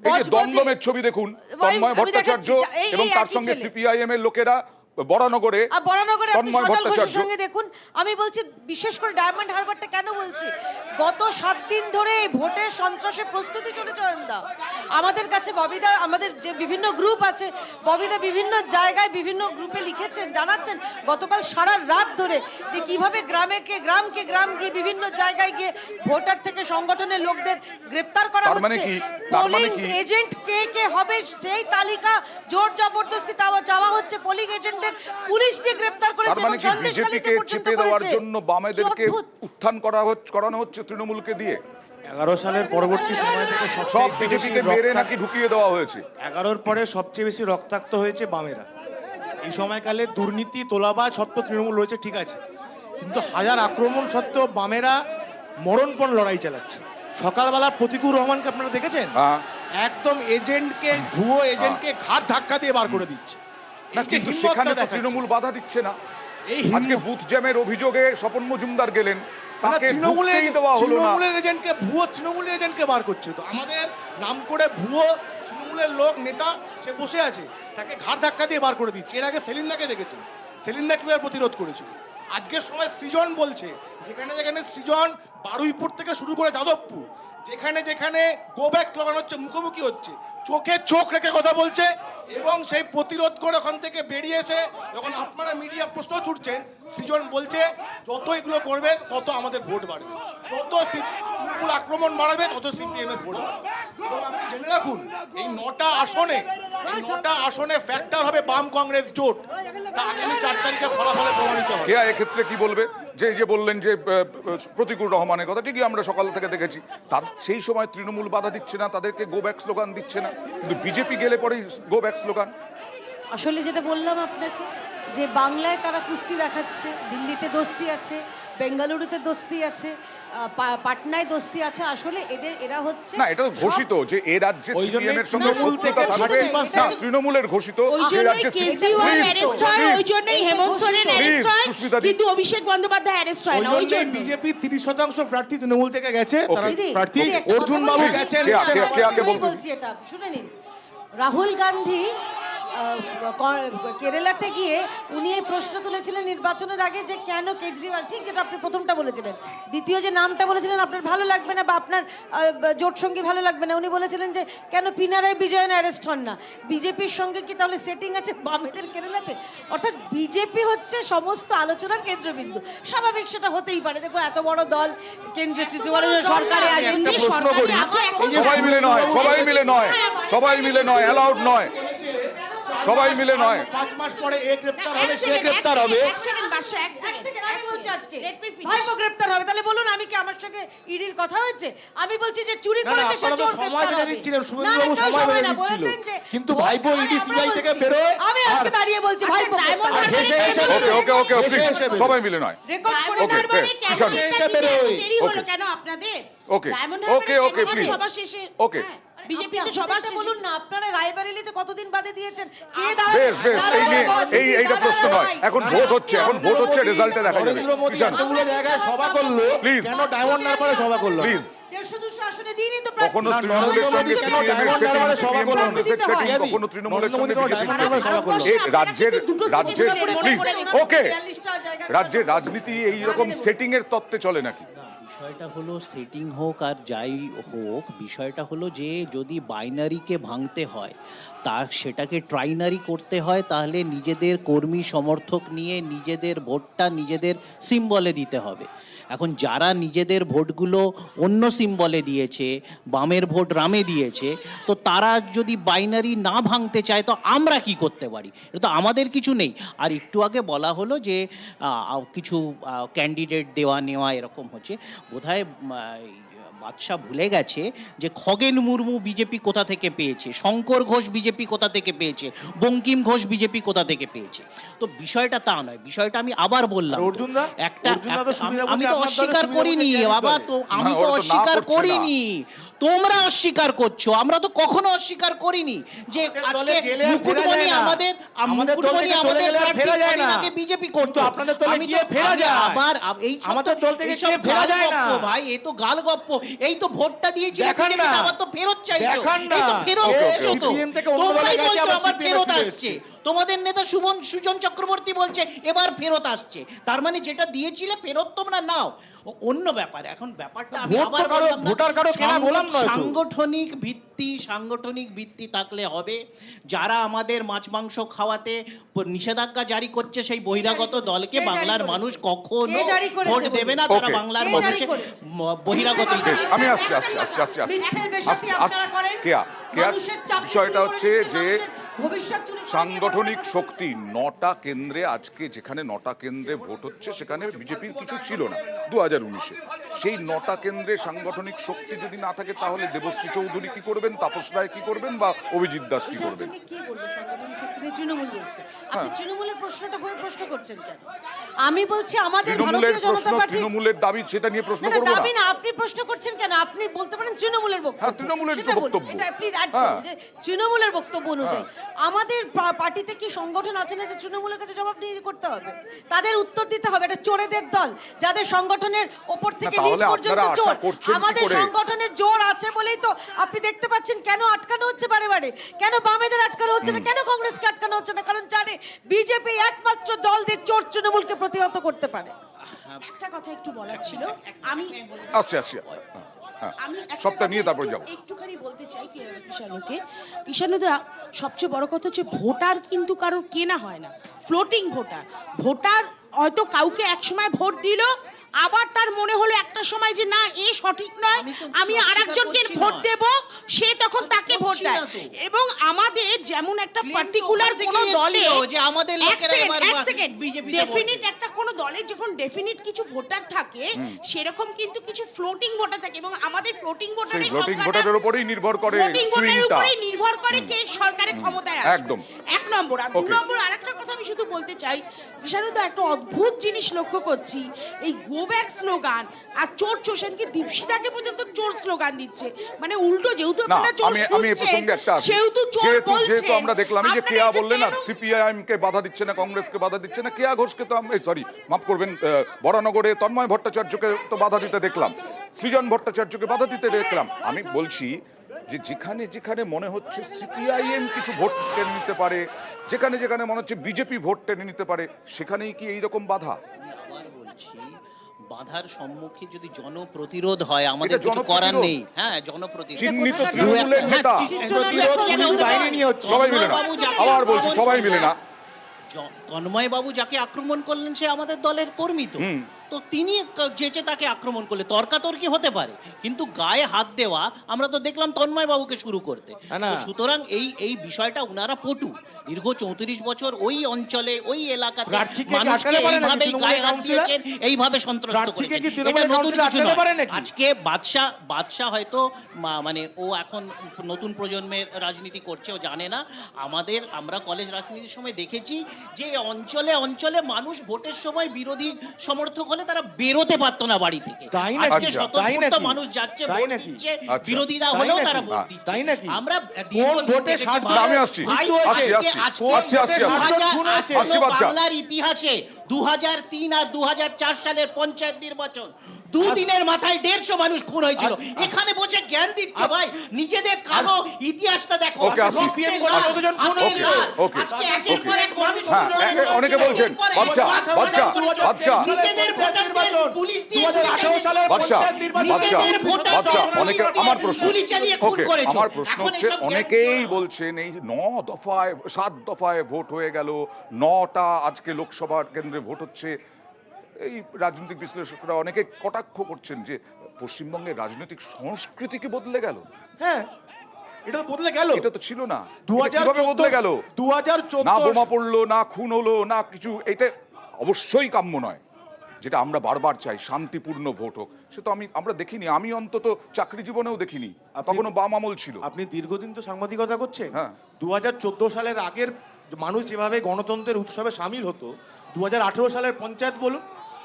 এই যে দমদমের ছবি দেখুন, তন্ময় ভট্টাচার্য এবং তার সঙ্গে সিপিআইএম এর লোকেরা বরানগরে তন্ময় ভট্টাচার্য সঙ্গে দেখুন। আমি বলছি বিশেষ করে ডায়মন্ড হারবারটা কেন বলছি, গত 7 দিন ধরে এই ভোটের সন্ত্রাসের প্রস্তুতি চলেছে। আমাদের কাছে ববিদা, আমাদের যে বিভিন্ন গ্রুপ আছে, ববিদা বিভিন্ন জায়গায় বিভিন্ন গ্রুপে লিখেছেন, জানাচ্ছেন গতকাল সারা রাত ধরে যে কিভাবে গ্রামকে গ্রাম গিয়ে বিভিন্ন জায়গায় গিয়ে ভোটার থেকে সংগঠনের লোকদের গ্রেফতার করা হচ্ছে। পোলিং এজেন্ট কে হবে সেই তালিকা জোর জবরদস্তি চাওয়া হচ্ছে। পোলিং এজেন্টদের পুলিশ দিয়ে গ্রেফতার করেছে এবং বিজেপিকে চেপে দেওয়ার জন্য বামেদেরকে উত্থান করানো হচ্ছে তৃণমূলকে দিয়ে। 11 সালের পরবর্তী সময় থেকে সব বিজেপিকে মেরে নাকি ঢুকিয়ে দেওয়া হয়েছে। 11-র পরে সবচেয়ে বেশি রক্তাক্ত হয়েছে বামেরা। এই সময়কালে দুর্নীতি তোলাবাজ সত্ত্বেও তৃণমূল রয়েছে, ঠিক আছে, কিন্তু হাজার আক্রমণ সত্ত্বেও বামেরা মরণপণ লড়াই চালাচ্ছে। সকালবেলা প্রতিকুর রহমানকে আপনারা দেখেছেন, একদম এজেন্টকে, ভুয়ো এজেন্টকে ঘাট ধাক্কা দিয়ে বার করে দিচ্ছে। না, কিন্তু সেখানে তো তৃণমূল বাধা দিচ্ছে না। আজকে বুথ জ্যামের অভিযোগে স্বপন মজুমদার গেলেন, তাকে ঢুকতেই দেওয়া হলো না। তৃণমূলের এজেন্টকে, ভুয়ো তৃণমূলের এজেন্টকে বার করছে। তো আমাদের নাম করে ভুয়ো তৃণমূলের লোক নেতা সে বসে আছে, তাকে ঘাট ধাক্কা দিয়ে বার করে দিচ্ছে। এর আগে সেলিন্দাকে দেখেছেন, সেলিন্দা কিভাবে প্রতিরোধ করেছিল। আজকের সময় সৃজন বলছে, যেখানে যেখানে সৃজন, বারুইপুর থেকে শুরু করে যাদবপুর, যেখানে যেখানে গো ব্যাক স্লোগান হচ্ছে, মুখোমুখি হচ্ছে, চোখে চোখ রেখে কথা বলছে এবং সেই প্রতিরোধ করে ওখান থেকে বেরিয়ে এসে যখন আপনারা মিডিয়া প্রশ্ন ছুটছেন, সৃজন বলছে যত এগুলো করবে তত আমাদের ভোট বাড়বে, তত তৃণমূল আক্রমণ বাড়বে, তত সিপিএম এর ভোট বাড়বে। এবং আপনি জেনে রাখুন, এই 9টা আসনে ফ্যাক্টর হবে বাম কংগ্রেস জোট। তা আগামী 4 তারিখে ফলাফলে প্রমাণিত হবে। কেয়া এক্ষেত্রে কি বলবে? যে বললেন যে প্রতিকুর রহমানের কথা, ঠিকই আমরা সকাল থেকে দেখেছি, তার সেই সময় তৃণমূল বাধা দিচ্ছে না, তাদেরকে গো ব্যাক স্লোগান দিচ্ছে না, কিন্তু বিজেপি গেলে পরেই গো ব্যাক স্লোগান। আসলে যেটা বললাম আপনাকে, যে বাংলায় তারা কুস্তি দেখাচ্ছে, দিল্লিতে দোস্তি আছে, বেঙ্গালুরুতে দোস্তি আছে, পাটনায় দোস্তি আছে। আসলে এরা হচ্ছে না, এটা তো ঘোষিত যে এই রাজ্যে সিপিএম এর সঙ্গে শত্রুতা থাকবে না, তৃণমূলের ঘোষিত যে রাজ্যে কেজরিওয়াল অ্যারেস্ট হয়, ওই জন্যই হেমন্ত সোরেন অ্যারেস্ট হয়, কিন্তু অভিষেক বন্দ্যোপাধ্যায় অ্যারেস্ট হয় না। ওই জন্য বিজেপি 30% প্রার্থী তৃণমূল থেকে গেছে। প্রার্থী অর্জুন বাবু গেছেন। বলছি এটা শুনে নিন। রাহুল গান্ধী কেরালাতে গিয়ে উনি এই প্রশ্ন তুলেছিলেন নির্বাচনের আগে যে কেন কেজরিওয়াল, ঠিক যেটা আপনি প্রথমটা বলেছিলেন, দ্বিতীয় যে নামটা বলেছিলেন আপনার ভালো লাগবে না বা আপনার জোট সঙ্গী ভালো লাগবে না, উনি বলেছিলেন যে কেন পিনারাই বিজয়ন অ্যারেস্ট হন না। বিজেপির সঙ্গে কি তাহলে সেটিং আছে বামেদের কেরালাতে? অর্থাৎ বিজেপি হচ্ছে সমস্ত আলোচনার কেন্দ্রবিন্দু। স্বাভাবিক, সেটা হতেই পারে। দেখো এত বড় দল, কেন্দ্রীয় সরকারে সবাই মিলে নয়, অ্যালাউড নয়, সবাই মিলে নয়। 5 মাস পরে গ্রেফতার হবে, সে গ্রেফতার হবে। আমি বলছি আজকে ভাইপো গ্রেফতার হবে। তাহলে বলুন, আমি কি, আমার সঙ্গে ইডির কথা হয়েছে? আমি বলছি যে চুরি করেছে সে চোর সময় বেঁধে দিচ্ছিলেন, শুভেন্দুবাবু সময় বেঁধে দিচ্ছিল, কিন্তু ভাইপো ইডি সিবিআই থেকে বেরোয়। আমি আজকে দাঁড়িয়ে বলছি ভাইপো ওকে সবাই মিলে নয়, রেকর্ড করে দেরি হলো কেন আপনাদের? ওকে প্লিজ, ওকে বিজেপি তো সবার বলুন না, আপনারা রায়বারেলিতে কতদিন বাদে দিয়েছেন? কে বেশ এইটা প্রশ্ন নয়, এখন ভোট হচ্ছে, রেজাল্টে দেখা যাবে। নরেন্দ্র মোদি এতগুলো জায়গায় সভা করলো, কেন ডায়মন্ড হারবারে সভা করলো? প্লিজ, 150-200 আসনে দিনই তো কখনো তৃণমূলের সঙ্গে কখনো তৃণমূলের সঙ্গে রাজ্যের রাজনীতি এইরকম সেটিং এর তত্ত্বে চলে নাকি? বিষয়টা হলো সেটিং হোক আর যাই হোক, বিষয়টা হলো যে যদি বাইনারিকে ভাঙতে হয়, সেটাকে ট্রাইনারি করতে হয়, তাহলে নিজেদের কর্মী সমর্থক নিয়ে নিজেদের ভোটটা নিজেদের সিম্বলে দিতে হবে। এখন যারা নিজেদের ভোটগুলো অন্য সিম্বলে দিয়েছে, বামের ভোট রামে দিয়েছে, তো তারা যদি বাইনারি না ভাঙতে চায় তো আমরা কি করতে পারি? এটা তো আমাদের কিছু নেই। আর একটু আগে বলা হলো যে কিছু ক্যান্ডিডেট দেওয়া নেওয়া এরকম হচ্ছে, বোধহয় বাদশাহ ভুলে গেছে যে খগেন মুর্মু বিজেপি কোথা থেকে পেয়েছে, শঙ্কর ঘোষ বিজেপি কোথা থেকে পেয়েছে, বঙ্কিম ঘোষ বিজেপি কোথা থেকে পেয়েছে। তো বিষয়টা তা নয়, বিষয়টা আমি আবার বললাম, একটা আমি তো অস্বীকার করিনি বাবা, তো আমি তো অস্বীকার করিনি, তোমরা অস্বীকার করছো, আমরা তো কখনো অস্বীকার করিনি যে আজকে মুকুটমণি আমাদের বিজেপি করতো, আপনাদের দলে গিয়ে ফেরা যায়। আবার এই আমাদের দল থেকে সব ফেরা যায় না ভাই, এ তো গাল গপ্প। এই তো ভোটটা দিয়েছিল দেখান BJP, না। আবার তো ফেরত চাইছো, দেখান না। এই তো ফেরত Okay, okay, চাইছো তো। CPM থেকে অন্য দলে তোমরাই গেছে, বলছো আবার আবার CPM ফেরত ফিরে আসছে। তোমাদের নেতা সুজন চক্রবর্তী বলছে এবার ফেরত আসছে, তার মানে যেটা দিয়েছিলে ফেরত তোমরা নাও। অন্য ব্যাপার, এখন ব্যাপারটা আমি ভোট তো আবার কারো- বললাম না, ভোটার কারো কেনা গোলাম নয় তো। সাংগঠনিক ভিত্তি থাকলে হবে। যারা আমাদের মাছ মাংস খাওয়াতে নিষেধাজ্ঞা জারি করছে সেই বহিরাগত দলকে কে জারি বাংলার করেছে? মানুষ কখনো কে জারি করেছে ভোট বলুন? দেবে না, তারা Okay. বাংলার কে জারি মানুষের করেছে? বহিরাগত বেশ, আমি আসছি মিথ্যের বেশাতি আপনারা করেন। কেয়া মানুষের চাকরি বিষয়টা চুরি করে হচ্ছে নিচ্ছে, যে মানুষের ভবিষ্যৎ চুরি করে নিয়ে সাংগঠনিক বড় কথা শক্তি 9টা কেন্দ্রে, আজকে যেখানে 9টা কেন্দ্রে ভোট হচ্ছে সেখানে বিজেপির কিছু ছিল না 2019-এ। সেই 9টা কেন্দ্রে সাংগঠনিক শক্তি যদি না থাকে তাহলে দেবশ্রী চৌধুরী কি করবেন, তাপস রায় কি করবেন, বা অভিজিৎ দাস কি এটা করবেন? আপনাকে কে বলবে সাংগঠনিক শক্তি নিয়ে? তৃণমূল বলছে। আপনি তৃণমূলের প্রশ্নটা হয়ে প্রশ্ন করছেন কেন? আমি বলছি আমাদের তৃণমূলের ভারতীয় জনতা প্রশ্ন, পার্টি তৃণমূলের দাবি, সেটা নিয়ে প্রশ্ন না না করবো দাবি না। না, আপনি প্রশ্ন করছেন কেন? আপনি বলতে পারেন তৃণমূলের বক্তব্য। হ্যাঁ, তৃণমূলের সেটা বলুন। বক্তব্য। এটা প্লিজ অ্যাড হ্যাঁ। করুন যে তৃণমূলের বক্তব্য অনুযায়ী আমাদের পার্টিতে কি সংগঠন আছে না যে তৃণমূলের কাছে জবাবদিহি করতে হবে? তাদের উত্তর দিতে হবে। এটা চোরেদের দল, যাদের সংগঠনের ওপর থেকে না, নিচ তাহলে পর্যন্ত আপনারা আশা চোর। করছেন কি আমাদের করে? সংগঠনের জোর আছে বলেই তো আপনি দেখতে পাচ্ছেন কেন আটকানো হচ্ছে বারে বারে, কেন বামেদের আটকানো হচ্ছে না, কেন কংগ্রেসকে আটকানো হচ্ছে না, কারণ জানে বিজেপি একমাত্র দল দিয়ে চোর তৃণমূলকে প্রতিহত করতে পারে। একটা কথা একটু বলার ছিল, আমি আসছি হ্যাঁ, আমি একটা সবটা কথা নিয়ে তারপর একটু- যাবো। একটুখানি বলতে চাই কিষাণুদা, সবচেয়ে বড় কথা হচ্ছে ভোটার কিন্তু কারোর কেনা হয় না, ফ্লোটিং ভোটার হয়তো কাউকে এক সময় ভোট দিল, আবার তার মনে হলো একটা সময় যে না এ সঠিক নয়, আমি তো আমি অস্বীকার আরেকজনকে করছি ভোট না। দেব, সে তখন তাকে ভোট করছি দেয়। না তো। এবং আমাদের যেমন একটা Claim তো পার্টিকুলার ওখান কোন থেকেই দলে এসেছিল যে আমাদের লোকেরা এবার BJP তে ভোট ডেফিনিট দেবে। একটা কোন দলে যখন ডেফিনিট কিছু ভোটার থাকে, সেরকম কিন্তু কিছু ফ্লোটিং ভোটার থাকে, এবং আমাদের ফ্লোটিং ভোটারের সেই ভোটিং ভোটারের উপরেই নির্ভর করে ভোটিং ভোটারের সুইংটা। উপরেই নির্ভর করে কে সরকারের ক্ষমতায় আসবে। একদম। এক নম্বর। আর দু Okay. নম্বর আরেকটা কথা আমি শুধু বলতে চাই, বিশারদা একটা অদ্ভুত জিনিস লক্ষ্য করছি, এই গো ব্যাক স্লোগান আর চোর সেনকে দীপশিতাকে পর্যন্ত চোর স্লোগান দিচ্ছে, মানে উল্টো যেহেতু না, আপনারা চোর আমি এই শুনছেন প্রসঙ্গে একটা আসি। সেহেতু চোর যেহেতু বলছেন। আমরা দেখলাম যে আপনারা কেয়া এটা বললেন না কেন- সিপিআইএম কে বাধা দিচ্ছে না, কংগ্রেসকে বাধা দিচ্ছে না, কেয়া ঘোষকে তো সরি মাফ করবেন, বরানগরে তন্ময় ভট্টাচার্যকে তো বাধা দিতে দেখলাম, সৃজন ভট্টাচার্যকে বাধা দিতে দেখলাম। আমি বলছি যে যেখানে যেখানে মনে হচ্ছে সিপিআইএম কিছু ভোট টেনে নিতে পারে, যেখানে যেখানে মনে হচ্ছে বিজেপি ভোট টেনে নিতে পারে, সেখানেই কি এইরকম বাধা? আমি আবার বলছি, বাধার সম্মুখে যদি জনপ্রতিরোধ হয় আমাদের এটা কিছু করার জনপ্রতিরোধ। নেই। হ্যাঁ, জনপ্রতিরোধ চিহ্নিত কোথাকার তৃণমূলের হ্যাঁ, নেতা, পুলিশ বাহিনী নিয়ে হচ্ছে। সবাই মিলে না, তন্ময়বাবু যাকে আবার বলছি আক্রমণ সবাই মিলে না, তন্ময় বাবু যাকে আক্রমণ করলেন সে আমাদের দলের কর্মী তো, তো তিনি যেচে তাকে আক্রমণ করলে তর্কাতর্কি হতে পারে, কিন্তু গায়ে হাত দেওয়া আমরা তো দেখলাম তন্ময় বাবুকে শুরু করতে। না। তো সুতরাং এই বিষয়টা উনারা পটু, দীর্ঘ 34 বছর ওই অঞ্চলে ওই এলাকাতে প্রার্থীকে কি মানুষকে আটকাতে পারে নাকি এইভাবেই তৃণমূলের গায়ে হাত কাউন্সিলর? দিয়েছেন, এইভাবে সন্ত্রস্ত প্রার্থীকে করেছেন। কি এটা তৃণমূলের নতুন কাউন্সিলর কিছু আটকাতে নয়। পারে নাকি? আজকে বাদশা হয়তো মানে ও এখন নতুন প্রজন্মের রাজনীতি করছে, ও জানে না। আমরা কলেজ রাজনীতির সময় দেখেছি যে অঞ্চলে অঞ্চলে মানুষ ভোটের সময় বিরোধী সমর্থক হলে তারা বেরোতে পারতো না বাড়ি থেকে। তাই নাকি? আজকে আচ্ছা। তাই স্বতঃস্ফূর্ত নাকি? মানুষ যাচ্ছে, তাই ভোট নাকি? দিচ্ছে, আচ্ছা। বিরোধীরা তাই হলেও নাকি? তারা ভোট দিচ্ছে। তাই নাকি? আমরা কোন ভোটে দেখেছি, 60 ভাই, আমি আসছি, ভাই, আসছি, আজকে- আসছি, আজকে আসছি, আসছি, আসছি। 2000 আসছি, বাচ্চা। বাংলার ইতিহাসে 2003 আর 2004 সালের পঞ্চায়েত নির্বাচন দুদিনের মাথায় 150 মানুষ খুন হয়েছিল। এখানে বসে জ্ঞান দিচ্ছ ভাই, নিজেদের কালো ইতিহাসটা দেখো। ওকে, আসছি। রক্তের লাল, কতজন খুন হাতের হয়েছিল? লাল। ওকে, আজকে একের ওকে। পর এক মানুষ হ্যাঁ, খুন হয়ে যাচ্ছে। অনেকে বলছেন, একের পর এক বাচ্চা, বাচ্চা, বাচ্চা। নিজেদের ভোটারদের পুলিশ দিয়ে 2018 সালের বাচ্চা, পঞ্চায়েত নির্বাচন বাচ্চা, নিজেদের ভোটার বাচ্চা, জনগণকে অনেকে আমার প্রশ্ন, গুলি চালিয়ে খুন ওকে, করেছো। আমার প্রশ্ন এখন হচ্ছে এসব জ্ঞান অনেকেই দিচ্ছ না। বলছেন এই 9 দফায় 7 দফায় ভোট হয়ে গেল, 9টা আজকে লোকসভা কেন্দ্রে ভোট হচ্ছে। এই রাজনৈতিক বিশ্লেষকরা অনেকে কটাক্ষ করছেন যে পশ্চিমবঙ্গের রাজনৈতিক সংস্কৃতি কি বদলে গেল? হ্যাঁ, এটা তো বদলে গেল। এটা তো ছিল না, 2014 কিভাবে বদলে গেল? 2014 না বোমা পড়লো, না খুন হলো, না কিছু। এটা অবশ্যই কাম্য নয়, যেটা আমরা বারবার চাই, শান্তিপূর্ণ ভোট হোক। সে তো আমরা দেখিনি, আমি অন্তত চাকরি জীবনেও দেখিনি, তখনও বাম আমল ছিল। আপনি দীর্ঘদিন তো সাংবাদিকতা করছেন। হ্যাঁ। 2014 সালের আগের মানুষ যেভাবে গণতন্ত্রের উৎসবে সামিল হতো, 2018 সালের পঞ্চায়েত বলুন,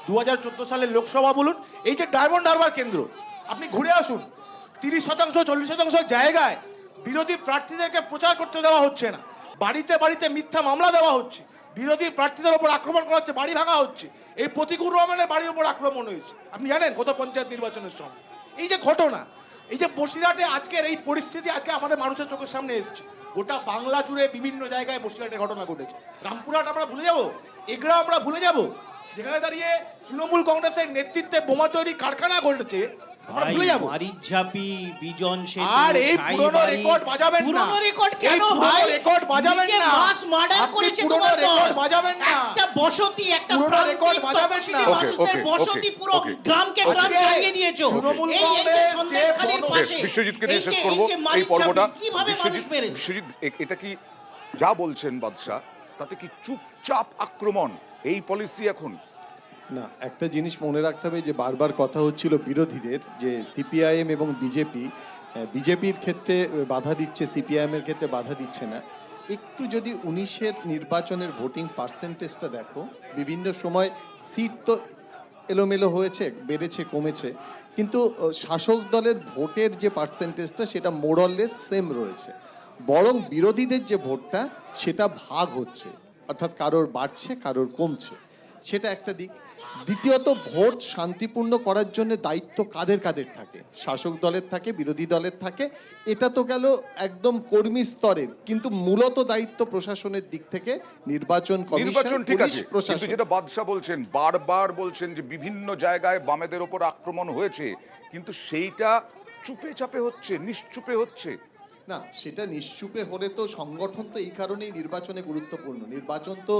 2014 সালের লোকসভা বলুন, এই যে ডায়মন্ড হারবার কেন্দ্র, আপনি ঘুরে আসুন, 30% 40% জায়গায় বিরোধী প্রার্থীদেরকে প্রচার করতে দেওয়া হচ্ছে না, বাড়িতে বাড়িতে মিথ্যা মামলা দেওয়া হচ্ছে, বিরোধী প্রার্থীদের উপর আক্রমণ করা হচ্ছে, বাড়ি ভাঙা হচ্ছে। এই প্রতিকুর রহমানের বাড়ির উপর আক্রমণ হয়েছে, আপনি জানেন গত পঞ্চায়েত নির্বাচনের সময়। এই যে ঘটনা, এই যে বসিরহাটে আজকের এই পরিস্থিতি আজকে আমাদের মানুষের চোখের সামনে এসেছে, গোটা বাংলা জুড়ে বিভিন্ন জায়গায় বসিরহাটের ঘটনা ঘটেছে। রামপুরহাট আমরা ভুলে যাব, এগরা আমরা ভুলে যাব, যেখানে দাঁড়িয়ে তৃণমূল কংগ্রেসের নেতৃত্বে বোমা তৈরি কারখানা ঘটেছে, আমরা ভুলে যাব। মারিচাপি বিজন আর এই পুরনো রেকর্ড বাজাবেন না, পুরনো রেকর্ড কেন এই পুরনো ভাই? রেকর্ড বাজাবেন নিজে না, মাস মার্ডার আপনি করেছে পুরনো তোমার রেকর্ড দল। বাজাবেন না, একটা বসতি, একটা পুরনো প্রান্তিক রেকর্ড বাজাবেন তপশিলি না। মানুষদের ওকে, বসতি ওকে, পুরো ওকে, গ্রামকে ওকে। গ্রাম ছাড়িয়ে দিয়েছো। তৃণমূল এই যে কংগ্রেস সন্দেশখালির যে বেশ, পাশে, বিশ্বজিৎকে দিয়ে এই শেষ যে- করবো এই যে এই মারিচাপি পর্বটা। কিভাবে মানুষ মেরেছে? বিশ্বজিৎ এটা কি যা বলছেন বাদশা, তাতে কি চুপচাপ আক্রমণ এই পলিসি এখন? না, একটা জিনিস মনে রাখতে হবে যে বারবার কথা হচ্ছিল বিরোধীদের যে সিপিআইএম এবং বিজেপির ক্ষেত্রে বাধা দিচ্ছে, সিপিআইএম এর ক্ষেত্রে বাধা দিচ্ছে না। একটু যদি 19-এর নির্বাচনের ভোটিং পার্সেন্টেজটা দেখো, বিভিন্ন সময় সিট তো এলোমেলো হয়েছে, বেড়েছে কমেছে, কিন্তু শাসক দলের ভোটের যে পার্সেন্টেজটা সেটা মোরলেস সেম রয়েছে। বরং বিরোধীদের যে ভোটটা সেটা ভাগ হচ্ছে, অর্থাৎ কারোর বাড়ছে কারোর কমছে, সেটা একটা দিক। দ্বিতীয়ত, ভোট শান্তিপূর্ণ করার জন্য দায়িত্ব কাদের কাদের থাকে? শাসক দলের থাকে, বিরোধী দলের থাকে। এটা তো গেল একদম কর্মী স্তরের, কিন্তু মূলত দায়িত্ব প্রশাসনের দিক থেকে নির্বাচন নির্বাচন ঠিক আছে, কিন্তু প্রশাসন। যেটা বাদশা বলছেন, বারবার বলছেন যে বিভিন্ন জায়গায় বামেদের ওপর আক্রমণ হয়েছে, কিন্তু সেইটা চুপে চাপে হচ্ছে, নিশ্চুপে হচ্ছে। না, সেটা নিশ্চুপে হলে তো সংগঠন তো এই কারণেই নির্বাচনে গুরুত্বপূর্ণ। নির্বাচন তো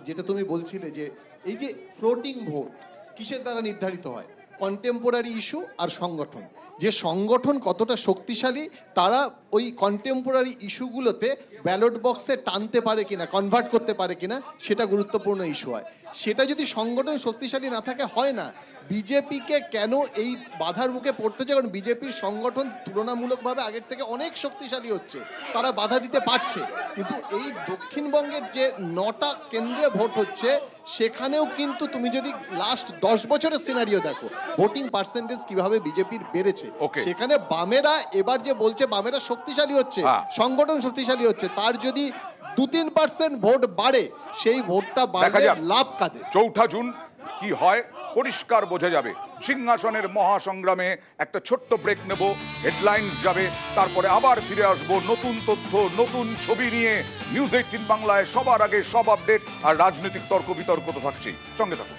যেটা তুমি বলছিলে যে এই যে ফ্লোটিং ভোট কিসের দ্বারা নির্ধারিত হয়? কন্টেম্পোরারি ইস্যু আর সংগঠন। যে সংগঠন কতটা শক্তিশালী, তারা ওই কন্টেম্পোরারি ইস্যুগুলোতে ব্যালট বক্সে টানতে পারে কিনা, কনভার্ট করতে পারে কিনা, সেটা গুরুত্বপূর্ণ ইস্যু হয়। সেটা যদি সংগঠন শক্তিশালী না থাকে, হয় না। বিজেপিকে কেন এই বাধার মুখে পড়তে হচ্ছে? কারণ বিজেপির সংগঠন তুলনামূলকভাবে আগের থেকে অনেক শক্তিশালী হচ্ছে, তারা বাধা দিতে পারছে। কিন্তু এই দক্ষিণবঙ্গের যে 9টা কেন্দ্রে ভোট হচ্ছে, সেখানেও কিন্তু তুমি যদি লাস্ট 10 বছরের সিনারিও দেখো, ভোটিং পার্সেন্টেজ কিভাবে বিজেপির বেড়েছে, Okay. সেখানে বামেরা এবার যে বলছে বামেরা শক্তিশালী হচ্ছে, হ্যাঁ। সংগঠন শক্তিশালী হচ্ছে, তার যদি 2-3% ভোট বাড়ে, সেই ভোটটা দেখা বাড়লে যাক লাভ কাদের? 4 জুন কি হয় পরিষ্কার বোঝা যাবে। সিংহাসনের মহাসংগ্রামে একটা ছোট্ট ব্রেক নেব, হেডলাইন্স যাবে, তারপরে আবার ফিরে আসবো নতুন তথ্য, নতুন ছবি নিয়ে। নিউজ 18 বাংলায় সবার আগে সব আপডেট আর রাজনৈতিক তর্ক বিতর্ক তো থাকছেই, সঙ্গে থাকুন।